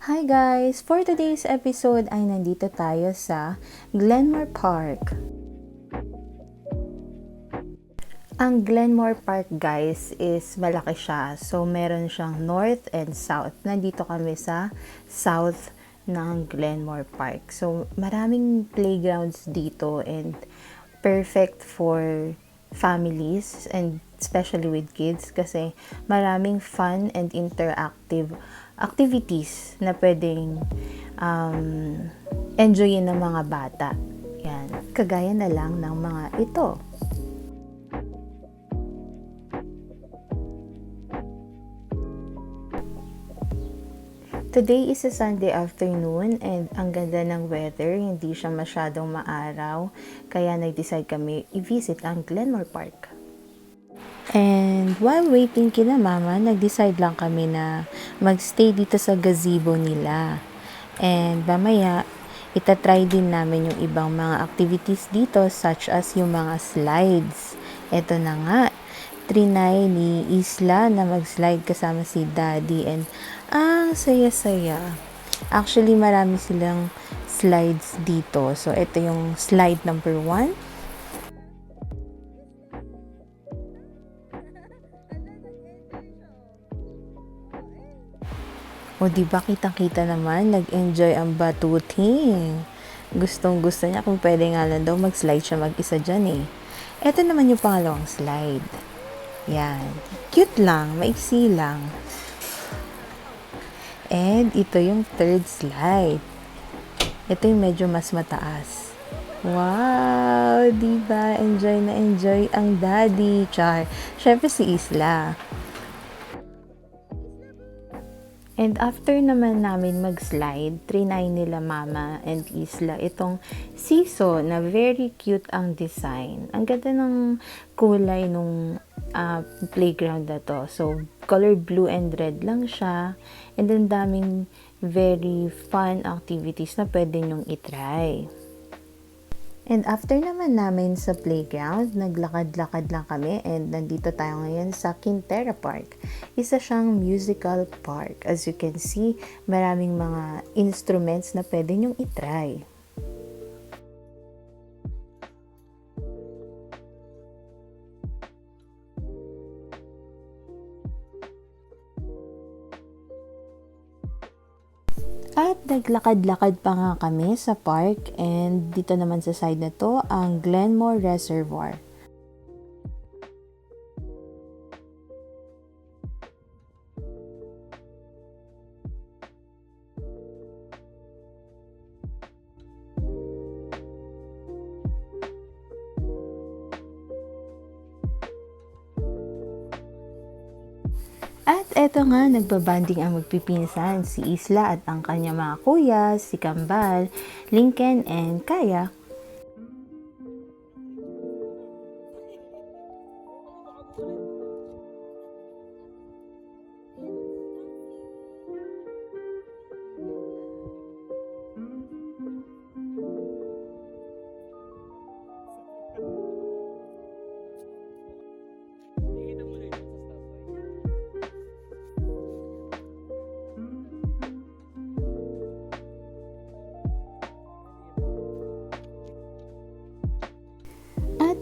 Hi guys! For today's episode ay nandito tayo sa Glenmore Park. Ang Glenmore Park guys is malaki siya. So meron siyang north and south. Nandito kami sa south ng Glenmore Park. So maraming playgrounds dito and perfect for families and especially with kids kasi maraming fun and interactive activities na pwedeng enjoyin ng mga bata. Yan. Kagaya na lang ng mga ito. Today is a Sunday afternoon and ang ganda ng weather, hindi siya masyadong maaraw, kaya nag-decide kami i-visit ang Glenmore Park. And while waiting kina mama, nag-decide lang kami na magstay dito sa gazebo nila. And mamaya, itatry din namin yung ibang mga activities dito such as yung mga slides. Ito na nga, trinay ni Isla na mag-slide kasama si Daddy and saya-saya. Actually, marami silang slides dito. So, ito yung slide number 1. O, diba kitang-kita naman, nag-enjoy ang batuting. Gustong-gusto niya kung pwede nga lang daw mag-slide siya mag-isa dyan eh. Ito naman yung pangalawang slide. Yan. Cute lang, maiksi lang. And ito yung third slide. Ito yung medyo mas mataas. Wow! Diba? Enjoy na enjoy ang Daddy. Char. Syempre si Isla. And after naman namin mag-slide, trinay nila Mama and Isla itong siso na very cute ang design. Ang ganda ng kulay nung playground na to. So, color blue and red lang siya. And then daming very fun activities na pwede nyong itry. And after naman namin sa playground, naglakad-lakad lang kami and nandito tayo ngayon sa Quintera Park. Isa siyang musical park. As you can see, maraming mga instruments na pwede nyong itry. At naglakad-lakad pa nga kami sa park and dito naman sa side na to ang Glenmore Reservoir. At eto nga, nagbabanding ang magpipinsan, si Isla at ang kanyang mga kuya, si Kambal, Lincoln, and Kaya.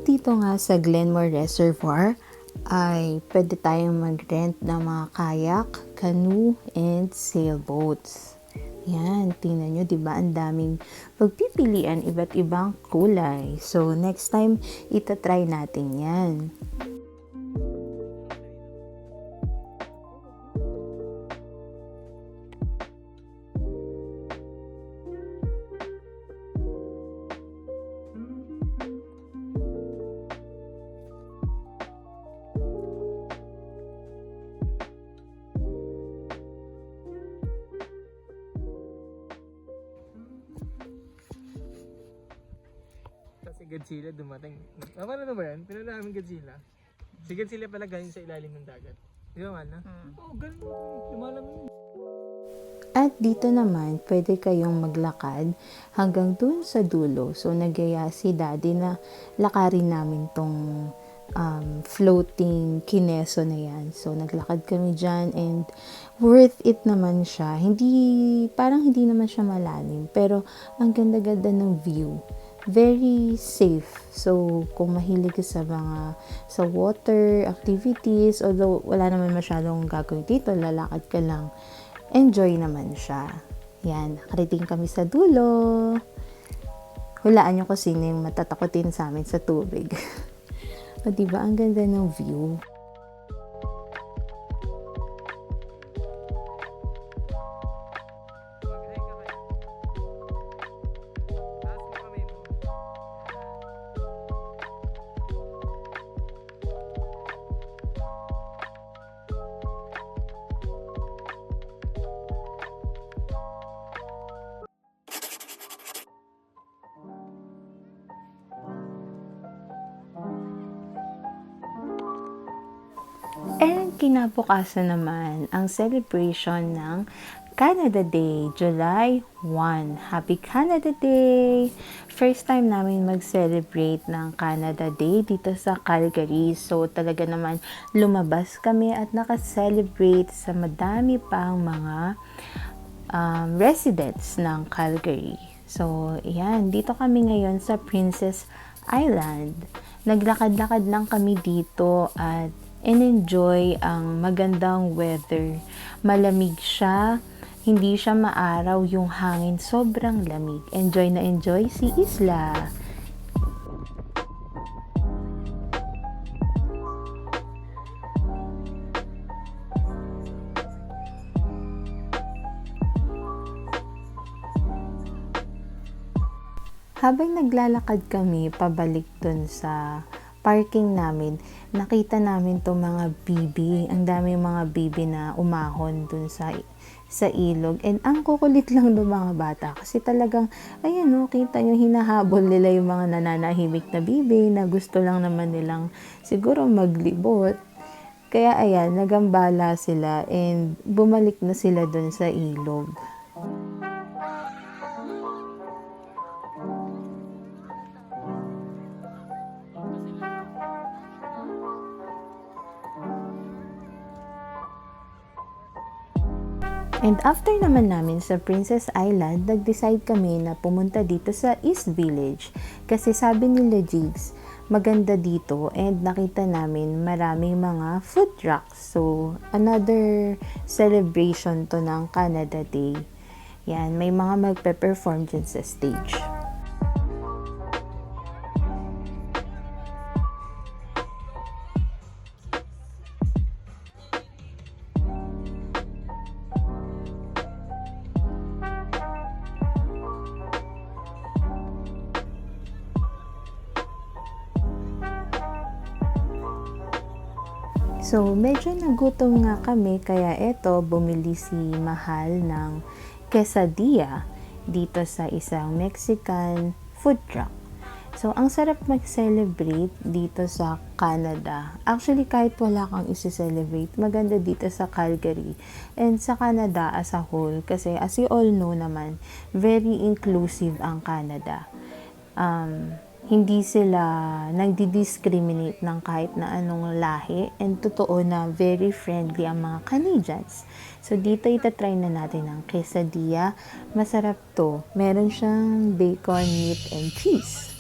Dito nga sa Glenmore Reservoir ay pwede tayong mag-rent ng mga kayak, canoe, and sailboats. Yan, tingnan nyo, diba? Ang daming pagpipilian, iba't ibang kulay. So, next time, itatry natin yan. Si Godzilla dumating. Paano na ba yan? Pinala namin Godzilla. Si Godzilla pala galing sa ilalim ng dagat. Di ba man na? Oo, galing. Lumalamig. At dito naman, pwede kayong maglakad hanggang dun sa dulo. So, nagyaya si Daddy na lakarin namin tong floating kineso na yan. So, naglakad kami dyan and worth it naman siya. Parang hindi naman siya malalim, pero ang ganda-ganda ng view. Very safe. So, kung mahilig ka sa water activities, although wala naman masyadong gagawin dito, lalakad ka lang, enjoy naman siya. Yan, nakarating kami sa dulo. Hulaan nyo kung sino yung matatakotin sa amin sa tubig. O, diba? Ang ganda ng view. And kinabukasan naman ang celebration ng Canada Day, July 1. Happy Canada Day! First time namin mag-celebrate ng Canada Day dito sa Calgary. So talaga naman lumabas kami at naka-celebrate sa madami pang mga residents ng Calgary. So yan, dito kami ngayon sa Princess Island. Naglakad-lakad lang kami dito at enjoy ang magandang weather. Malamig siya, hindi siya maaraw, yung hangin sobrang lamig. Enjoy na enjoy si Isla. Habang naglalakad kami pabalik dun sa parking namin, nakita namin to mga bibi. Ang dami mga bibi na umahon dun sa ilog. And ang kukulit lang ng mga bata. Kasi talagang, ayan o, kita nyo, hinahabol nila yung mga nananahimik na bibi na gusto lang naman nilang siguro maglibot. Kaya ayan, nagambala sila and bumalik na sila dun sa ilog. And after naman namin sa Princess Island, nag-decide kami na pumunta dito sa East Village. Kasi sabi nila Jigs, maganda dito and nakita namin maraming mga food trucks. So, another celebration to ng Canada Day. Yan, may mga magpe-perform dyan sa stage. So, medyo nagutom nga kami kaya eto, bumili si Mahal ng quesadilla dito sa isang Mexican food truck. So, ang sarap mag-celebrate dito sa Canada. Actually, kahit wala kang isi-celebrate, maganda dito sa Calgary and sa Canada as a whole. Kasi as you all know naman, very inclusive ang Canada. Hindi sila nagdi-discriminate ng kahit na anong lahi and totoo na very friendly ang mga Canadians. So dito itatry na natin ang quesadilla. Masarap to. Meron siyang bacon, meat, and cheese.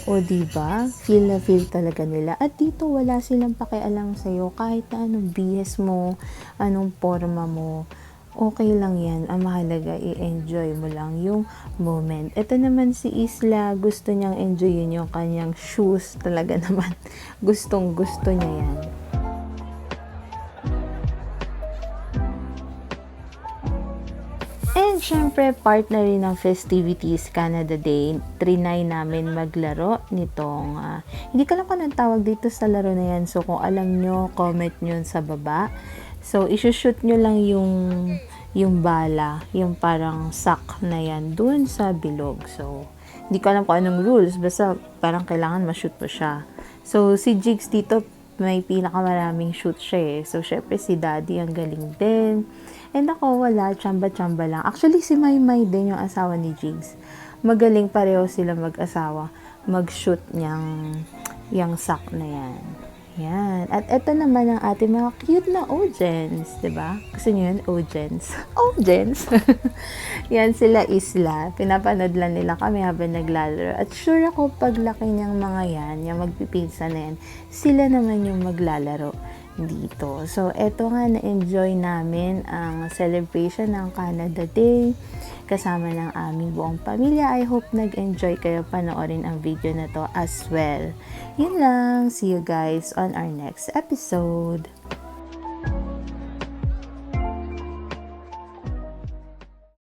O diba? Feel na feel talaga nila. At dito wala silang pakialam sa'yo kahit na anong bihis mo, anong forma mo. Okay lang yan. Ang mahalaga, i-enjoy mo lang yung moment. Ito naman si Isla, gusto niyang enjoyin yung kanyang shoes. Talaga naman, gustong gusto niya yan. And syempre, part na rin ng festivities Canada Day. Trinay namin maglaro nitong, hindi ko alam kung anong tawag dito sa laro na yan. So, kung alam nyo, comment nyo sa baba. So, isushoot nyo lang yung bala, yung parang sack na yan, dun sa bilog. So, Hindi ko alam kung anong rules, basta parang kailangan ma-shoot mo siya. So, si Jigs dito, may pinakamaraming shoot siya eh. So, syempre si Daddy ang galing din. And ako, wala, tsamba-tsamba lang. Actually, si Maymay din yung asawa ni Jigs. Magaling pareho sila mag-asawa. Mag-shoot yung sack na yan. Yan. At ito naman ang ating mga cute na audience, 'di ba? Gusto niyo yun? Audience. Audience. Yan sila Isla. Pinapanood lang nila kami habang naglalaro. At sure ako paglaki niyang mga yan, yung magpipinsan na yan, sila naman yung maglalaro dito. So, eto nga, na-enjoy namin ang celebration ng Canada Day kasama ng aming buong pamilya. I hope nag-enjoy kayo panoorin ang video na to as well. Yun lang. See you guys on our next episode.